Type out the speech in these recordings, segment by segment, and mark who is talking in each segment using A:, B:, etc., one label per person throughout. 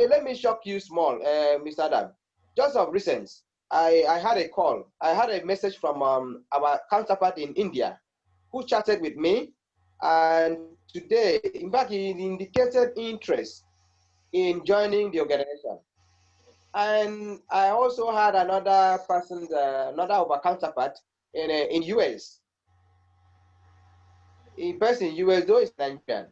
A: Let me shock you small, Mr. Adam. Just of recent, I had a call. I had a message from our counterpart in India who chatted with me. And today, in fact, he indicated interest in joining the organization. And I also had another person, another of our counterpart in US. A person in US, though is Nigerian,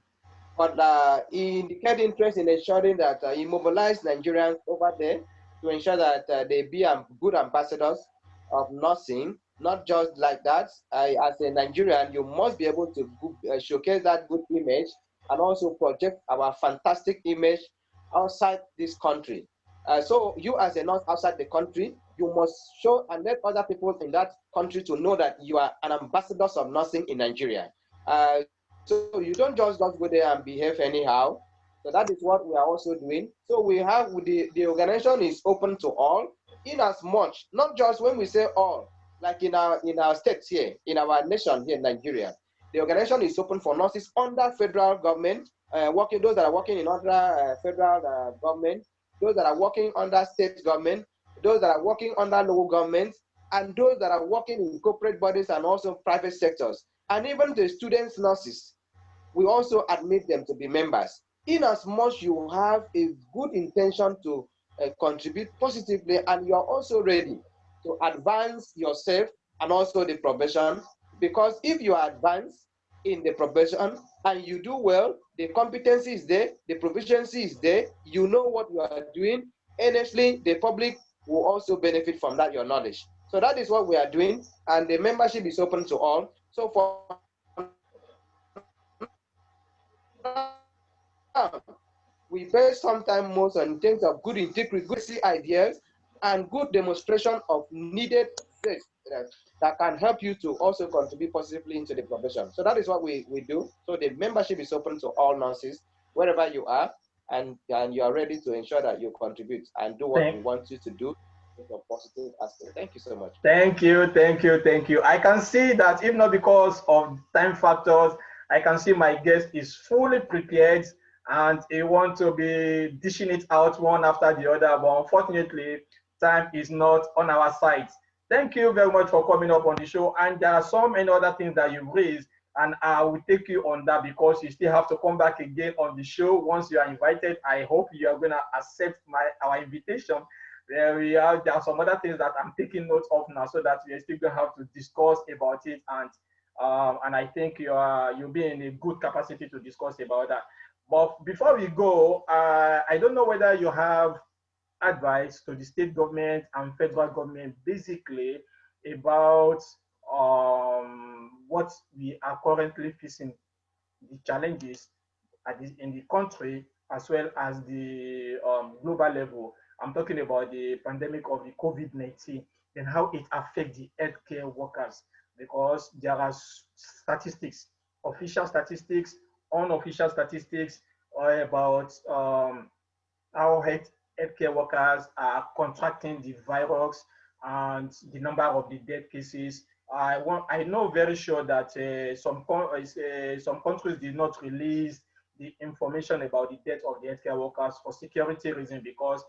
A: but he indicated interest in ensuring that he mobilized Nigerians over there to ensure that they be good ambassadors of nursing. Not just like that, as a Nigerian, you must be able to showcase that good image and also project our fantastic image outside this country. So you as a nurse outside the country, you must show and let other people in that country to know that you are an ambassador of nursing in Nigeria. So you don't just go there and behave anyhow. So that is what we are also doing. So we have the organization is open to all, in as much, not just when we say all, like in our states here, in our nation here in Nigeria. The organization is open for nurses under federal government, those that are working in under federal government, those that are working under state government, those that are working under local government, and those that are working in corporate bodies and also private sectors, and even the students, nurses. We also admit them to be members. In as much you have a good intention to contribute positively, and you are also ready to advance yourself and also the profession, because if you advance in the profession and you do well, the competency is there, the proficiency is there, you know what you are doing, honestly, the public will also benefit from that, your knowledge. So that is what we are doing, and the membership is open to all. So for we pay sometimes most in terms of good integrity, good ideas, and good demonstration of needed things that can help you to also contribute positively into the profession. So that is what we do. So the membership is open to all nurses, wherever you are, and you are ready to ensure that you contribute and do what we want you to do with a positive aspect. Thank you so much.
B: Thank you, thank you, thank you. I can see that if not because of time factors, I can see my guest is fully prepared and he wants to be dishing it out one after the other, but unfortunately, time is not on our side. Thank you very much for coming up on the show, and there are so many other things that you've raised, and I will take you on that because you still have to come back again on the show once you are invited. I hope you are going to accept our invitation. There are some other things that I'm taking notes of now, so that we are still going to have to discuss about it, and I think you'll be in a good capacity to discuss about that. But before we go, I don't know whether you have advice to the state government and federal government basically about what we are currently facing, the challenges in the country as well as the global level. I'm talking about the pandemic of the COVID-19 and how it affects the healthcare workers, because there are statistics, official statistics, unofficial statistics about how healthcare workers are contracting the virus and the number of the death cases. I know very sure that some countries did not release the information about the death of the healthcare workers for security reasons, because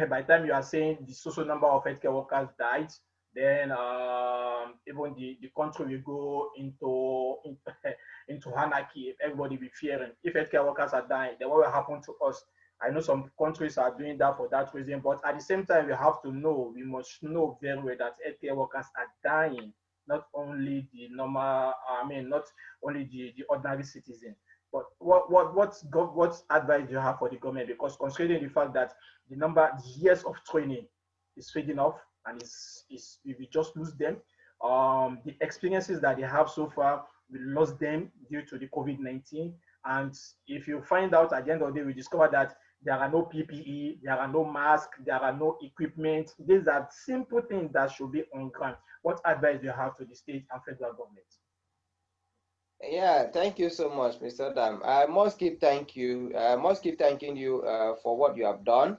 B: by the time you are saying the social number of healthcare workers died, then even the country will go into anarchy. Everybody will be fearing. If healthcare workers are dying, then what will happen to us? I know some countries are doing that for that reason, but at the same time, we must know very well that healthcare workers are dying, not only the normal, not only the ordinary citizen. But what advice do you have for the government? Because considering the fact that the years of training is fading off, and we just lose them. The experiences that they have so far, we lost them due to the COVID-19. And if you find out at the end of the day, we discover that there are no PPE, there are no masks, there are no equipment. These are simple things that should be on ground. What advice do you have to the state and federal government?
A: Yeah, thank you so much, Mr. Dam. I must keep thanking you for what you have done.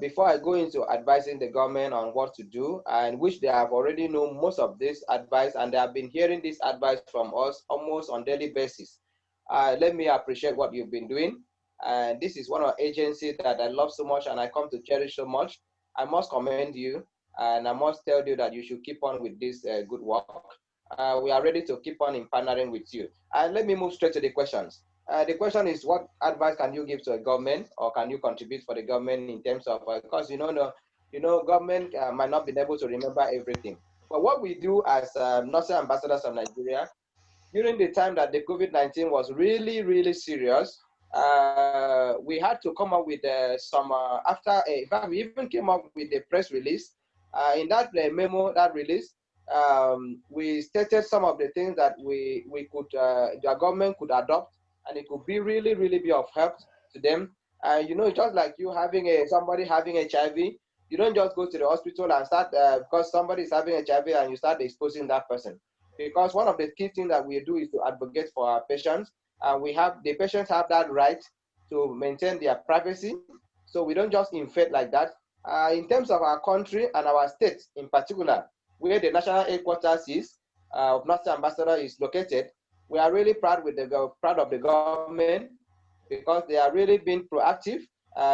A: Before I go into advising the government on what to do, and which they have already known most of this advice, and they have been hearing this advice from us almost on daily basis. Let me appreciate what you've been doing. And this is one of the agencies that I love so much and I come to cherish so much. I must commend you, and I must tell you that you should keep on with this good work. We are ready to keep on in partnering with you. And let me move straight to the questions. The question is, what advice can you give to a government, or can you contribute for the government in terms of, because government might not be able to remember everything. But what we do as nursing ambassadors of Nigeria, during the time that the COVID-19 was really, really serious, we had to come up with some, in fact, we even came up with a press release. In that memo, that release, we stated some of the things that we could, the government could adopt, and it could be really, really be of help to them. Just like you having somebody having HIV, you don't just go to the hospital and start, because somebody is having HIV and you start exposing that person. Because one of the key things that we do is to advocate for our patients. The patients have that right to maintain their privacy. So we don't just infect like that. In terms of our country and our state in particular, where the national headquarters is, of Nursing Ambassador is located, we are really proud of the government, because they are really being proactive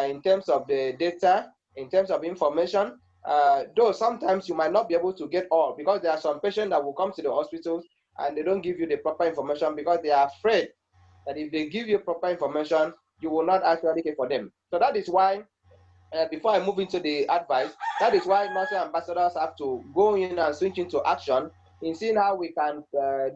A: in terms of the data, in terms of information. Though sometimes you might not be able to get all, because there are some patients that will come to the hospitals and they don't give you the proper information because they are afraid that if they give you proper information, you will not actually care for them. So that is why, before I move into the advice, that is why nursing ambassadors have to go in and switch into action in seeing how we can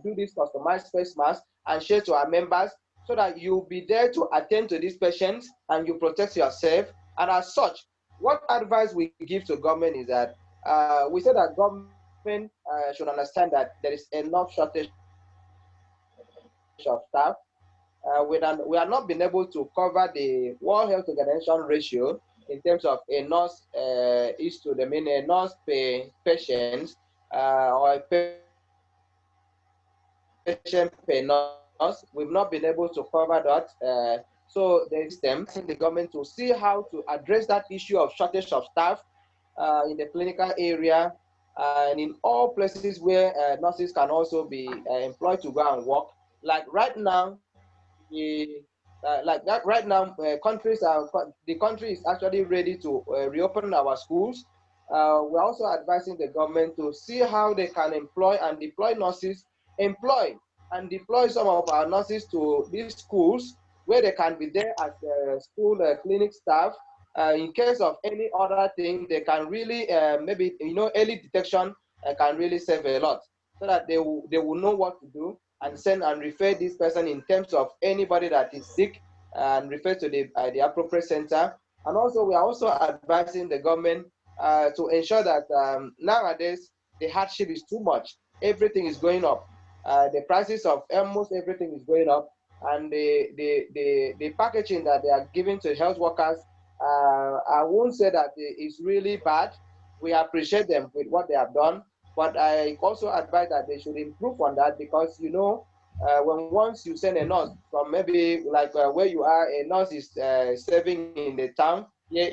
A: do this customized face mask and share to our members, so that you'll be there to attend to these patients and you protect yourself. And as such, what advice we give to government is that we say that government should understand that there is enough shortage of staff. We are not been able to cover the World Health Organization ratio in terms of a nurse is to the mean a nurse per patient, or a patient per nurse. We've not been able to cover that. So there is a system asking the government to see how to address that issue of shortage of staff in the clinical area, and in all places where nurses can also be employed to go and work. Like right now, the country is actually ready to reopen our schools. We're also advising the government to see how they can employ and deploy nurses, employ and deploy some of our nurses to these schools, where they can be there as school clinic staff. In case of any other thing, they can really maybe early detection can really save a lot, so that they will know what to do and send and refer this person in terms of anybody that is sick, and refer to the appropriate center. And also, we are also advising the government to ensure that nowadays the hardship is too much. Everything is going up. The prices of almost everything is going up, and the packaging that they are giving to health workers, I won't say that it's really bad. We appreciate them with what they have done, but I also advise that they should improve on that, because when once you send a nurse from maybe like where you are, a nurse is serving in the town here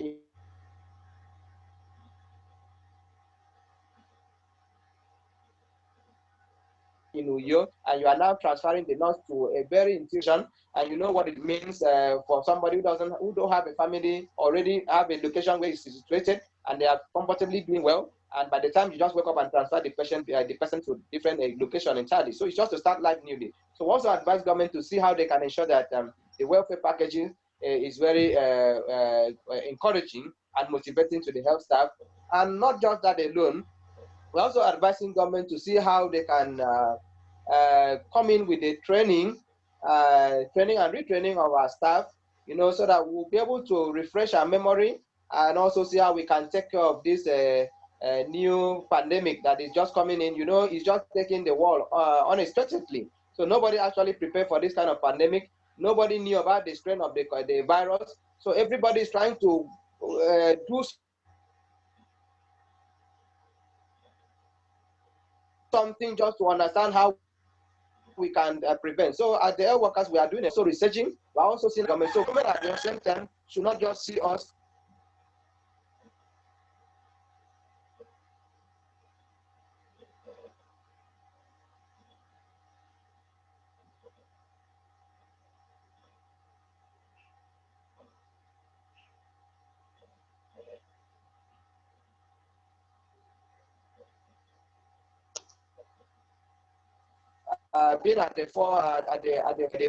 A: in Uyo, and you are now transferring the nurse to a very interior location, and you know what it means for somebody who don't have a family, already have a location where it's situated and they are comfortably doing well, and by the time you just wake up and transfer the person to different location entirely. So it's just to start life newly. So also advise government to see how they can ensure that the welfare packaging is very encouraging and motivating to the health staff. And not just that alone, we're also advising government to see how they can come in with a training and retraining of our staff, so that we'll be able to refresh our memory, and also see how we can take care of this new pandemic that is just coming in. It's just taking the world unexpectedly. So nobody actually prepared for this kind of pandemic. Nobody knew about the strain of the virus. So everybody is trying to do something just to understand how we can prevent. So as the health workers, we are doing a lot of researching. We're also seeing the government. So government at the same time should not just see us being at the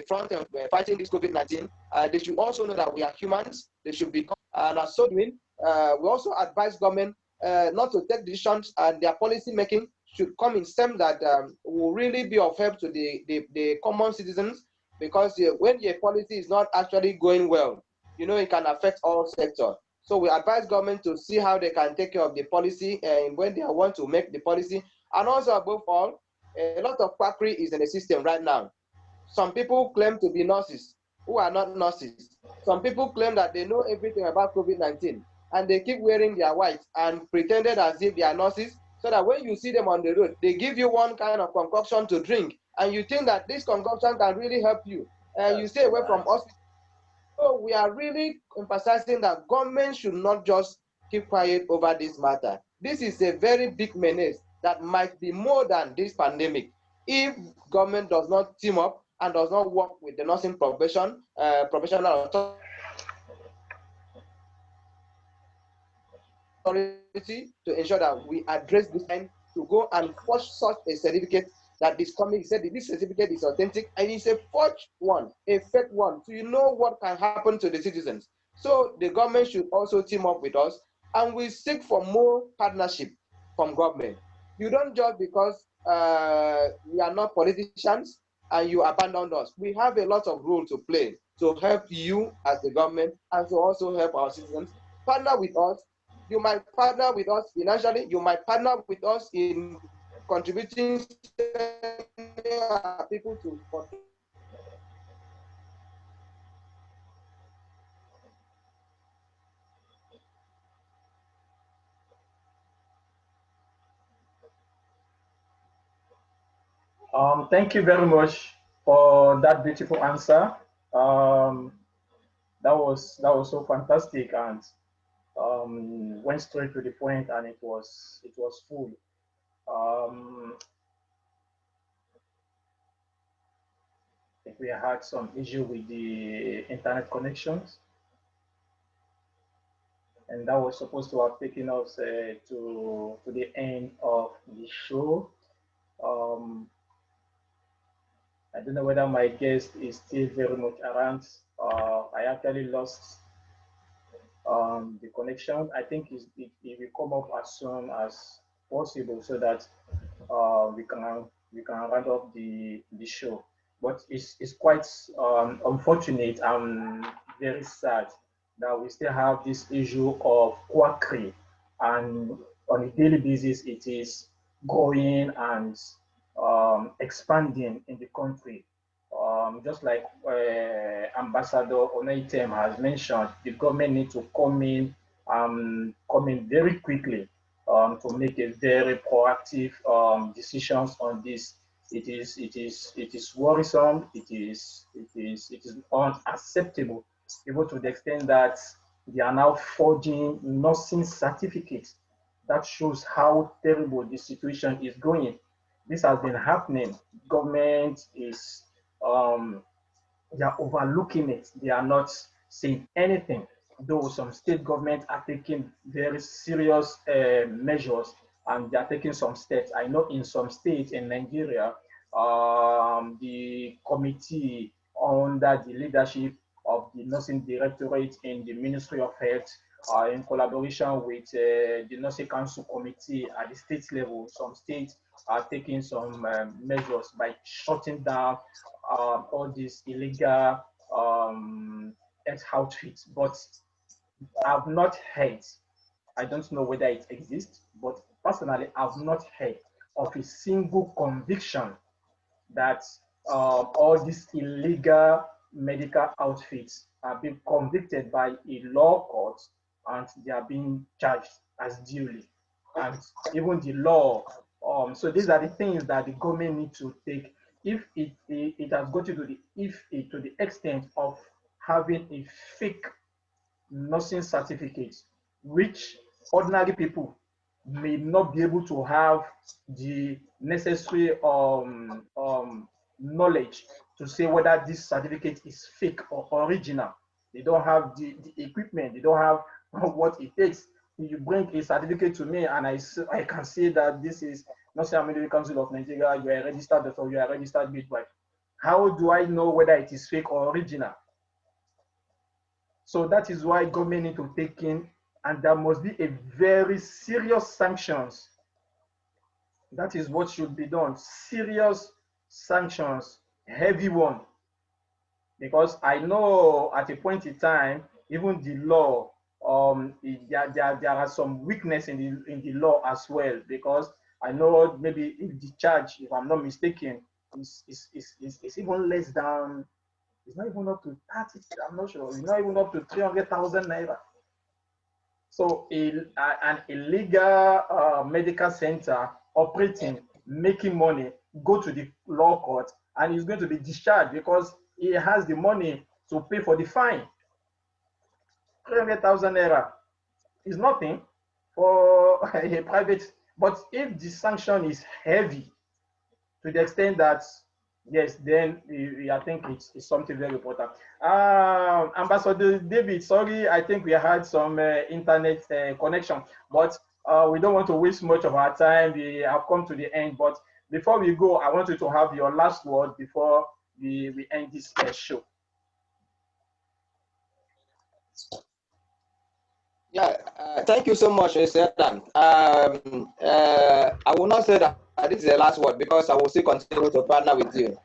A: front of fighting this COVID-19, they should also know that we are humans. They should be, and as so doing, we also advise government not to take decisions, and their policy making should come in stems that will really be of help to the common citizens, because when the policy is not actually going well, it can affect all sectors. So we advise government to see how they can take care of the policy and when they want to make the policy. And also, above all, a lot of quackery is in the system right now. Some people claim to be nurses who are not nurses. Some people claim that they know everything about COVID-19, and they keep wearing their white and pretended as if they are nurses, so that when you see them on the road, they give you one kind of concoction to drink, and you think that this concoction can really help you, and you stay away from hospital. So we are really emphasizing that government should not just keep quiet over this matter. This is a very big menace that might be more than this pandemic if government does not team up and does not work with the nursing profession, professional authority to ensure that we address this time, to go and forge such a certificate that this company said that this certificate is authentic and it's a forged one, a fake one, so you know what can happen to the citizens. So the government should also team up with us, and we seek for more partnership from government. You don't just because we are not politicians and you abandoned us. We have a lot of role to play to help you as the government and to also help our citizens. Partner with us. You might partner with us financially. You might partner with us in contributing people to.
B: Thank you very much for that beautiful answer. Um, that was so fantastic, and went straight to the point, and it was full. Um, I think we had some issue with the internet connections, and that was supposed to have taken us to the end of the show. Um, I don't know whether my guest is still very much around. I actually lost the connection. I think it will come up as soon as possible so that we can round up the show. But it's quite unfortunate and very sad that we still have this issue of quackery, and on a daily basis it is growing and expanding in the country. Just like Ambassador Onoitem has mentioned, the government needs to come in very quickly to make a very proactive decisions on this. It is worrisome. It is unacceptable, even to the extent that they are now forging nursing certificates. That shows how terrible the situation is going. This has been happening. Government is um, they are overlooking it. They are not saying anything, though some state governments are taking very serious measures, and they are taking some steps. I know in some states in Nigeria, the committee under the leadership of the nursing directorate in the Ministry of Health, in collaboration with the nursing council committee at the state level, some states are taking some measures by shutting down all these illegal health outfits. But I've not heard, I don't know whether it exists, but personally, I've not heard of a single conviction that all these illegal medical outfits are being convicted by a law court, and they are being charged as duly. And even the law, so these are the things that the government need to take. If it has got to the extent of having a fake nursing certificates, which ordinary people may not be able to have the necessary knowledge to say whether this certificate is fake or original. They don't have the equipment, they don't have what it takes you bring a certificate to me and I can see that this is National Medical Council of Nigeria, you are a registered doctor, you are a registered midwife. How do I know whether it is fake or original? So that is why government need to take in, and there must be a very serious sanctions. That is what should be done. Serious sanctions, heavy one. Because I know at a point in time, even the law, there are some weakness in the law as well. Because I know maybe if the charge, if I'm not mistaken, is even less than, it's not even up to 30, I'm not sure, it's not even up to 300,000 naira. So an illegal medical center operating, making money, go to the law court, and he's going to be discharged because he has the money to pay for the fine. 300,000 naira is nothing for a private, but if the sanction is heavy to the extent that, yes, then I think it's something very important. Ambassador David, sorry, I think we had some internet connection, but we don't want to waste much of our time. We have come to the end, but before we go, I want you to have your last word before we end this show.
A: Yeah, thank you so much, Mr. Adam. I will not say that this is the last word because I will still continue to partner with you.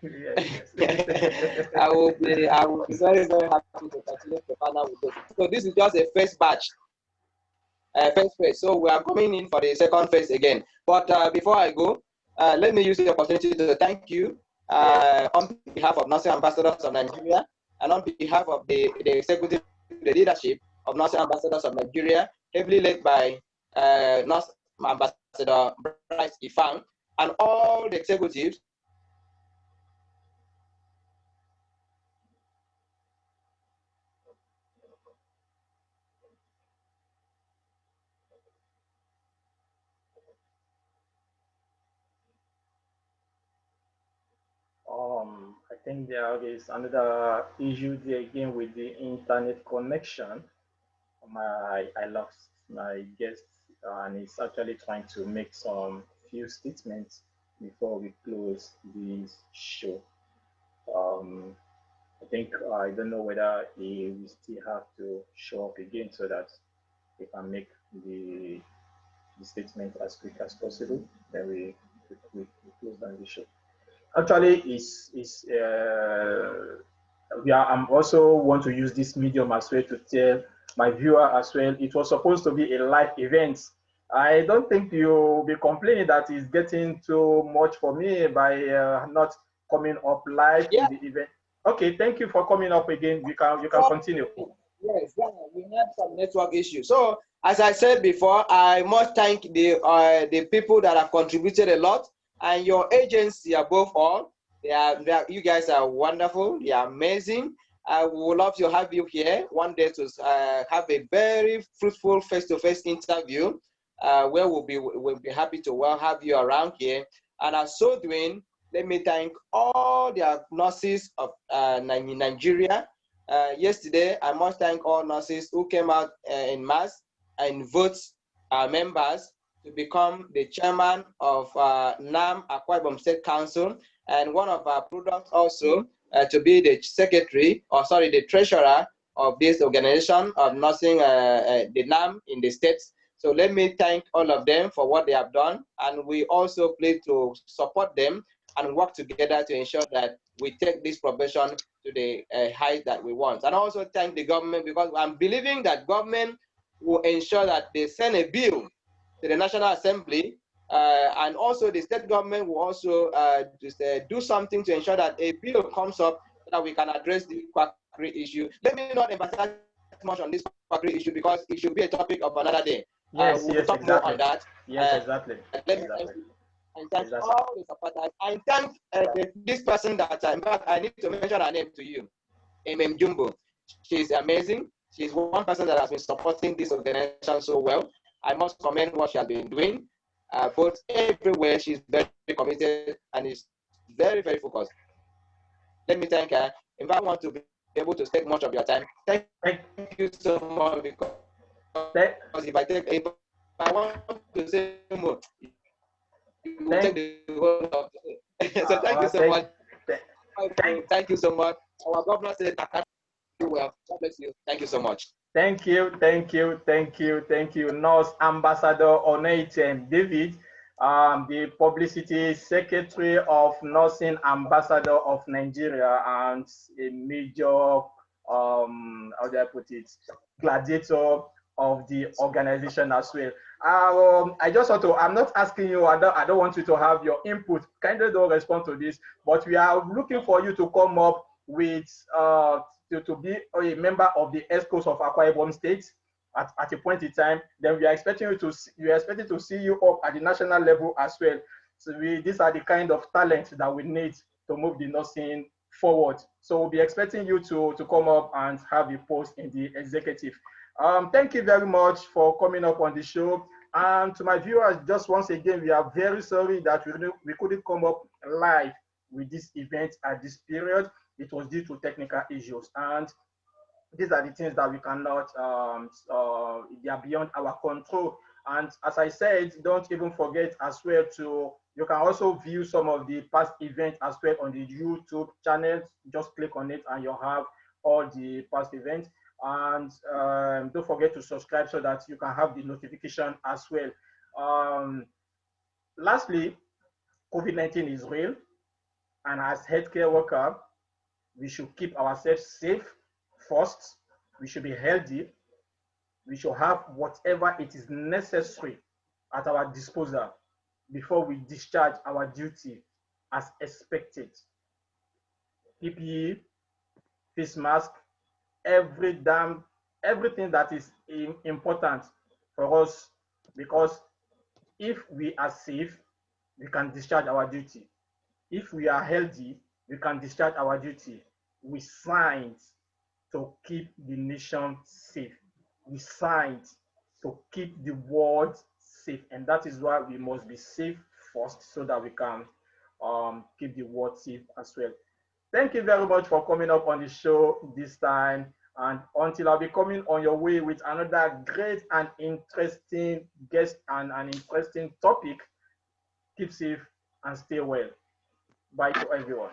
B: Yes.
A: I will be very, very happy to continue to partner with you. So this is just a first batch, first phase. So we are coming in for the second phase again. But before I go, let me use the opportunity to thank you on behalf of Nursing Ambassadors of Nigeria and on behalf of the executive, the leadership of Nursing Ambassadors of Nigeria, heavily led by Nurse Ambassador Bryce Ifang, and all the executives.
B: I think there is another issue there again with the internet connection. I lost my guest, and he's actually trying to make some few statements before we close this show. I think I don't know whether he will still have to show up again so that he can make the statement as quick as possible. Then we close down the show. Actually, I'm also want to use this medium as well to tell my viewer as well. It was supposed to be a live event. I don't think you'll be complaining that it's getting too much for me by not coming up live in the event. Okay, thank you for coming up again. You can continue.
A: Yes, we have some network issues. So as I said before, I must thank the people that have contributed a lot, and your agency above all. You guys are wonderful. You are amazing. I would love to have you here one day to have a very fruitful face-to-face interview where we'll be happy to have you around here. And as so doing, let me thank all the nurses of Nigeria. Yesterday, I must thank all nurses who came out in mass and vote our members to become the chairman of NAM Akwa Ibom State Council, and one of our products also to be the secretary, or sorry, the treasurer of this organization of nursing, the NAM in the states. So let me thank all of them for what they have done, and we also plan to support them and work together to ensure that we take this profession to the height that we want. And also thank the government, because I'm believing that government will ensure that they send a bill to the National Assembly, and also the state government will also do something to ensure that a bill comes up so that we can address the quackery issue. Let me not emphasize much on this quackery issue because it should be a topic of another day.
B: Yes,
A: we'll talk more on that.
B: Yes, exactly.
A: Let me thank you. And thank all the supporters. And thank this person that in fact, I need to mention her name to you, MM Jumbo. She's amazing. She's one person that has been supporting this organization so well. I must commend what she has been doing. Both everywhere, she's very committed and is very, very focused. Let me thank her. If I want to be able to take much of your time, thank you so much, because if I want to say more, you will take the whole of the so thank you so much. Thank you so much. Our governor said, well, God bless you. Thank you so much.
B: Thank you, thank you, thank you, thank you, Nurse Ambassador Onoitem David, the Publicity Secretary of Nursing Ambassador of Nigeria and a major, how do I put it, gladiator of the organization as well. I just want to, I'm not asking you, I don't want you to have your input. Kindly don't respond to this, but we are looking for you to come up with to be a member of the ESCOs of Akwa Ibom State at a point in time. Then we are expecting to see you up at the national level as well. So these are the kind of talent that we need to move the nursing forward. So we'll be expecting you to come up and have a post in the executive. Thank you very much for coming up on the show. And to my viewers, just once again, we are very sorry that we couldn't come up live with this event at this period. It was due to technical issues, and these are the things that we cannot, they are beyond our control. And as I said, don't even forget as well you can also view some of the past events as well on the YouTube channel. Just click on it and you'll have all the past events. And don't forget to subscribe so that you can have the notification as well. Lastly, COVID-19 is real, and as healthcare worker, we should keep ourselves safe first. We should be healthy. We should have whatever it is necessary at our disposal before we discharge our duty as expected. PPE, face mask, everything that is important for us, because if we are safe, we can discharge our duty. If we are healthy, we can discharge our duty. We signed to keep the nation safe. We signed to keep the world safe, and that is why we must be safe first so that we can keep the world safe as well. Thank you very much for coming up on the show this time, and until I'll be coming on your way with another great and interesting guest and an interesting topic, keep safe and stay well. Bye to everyone.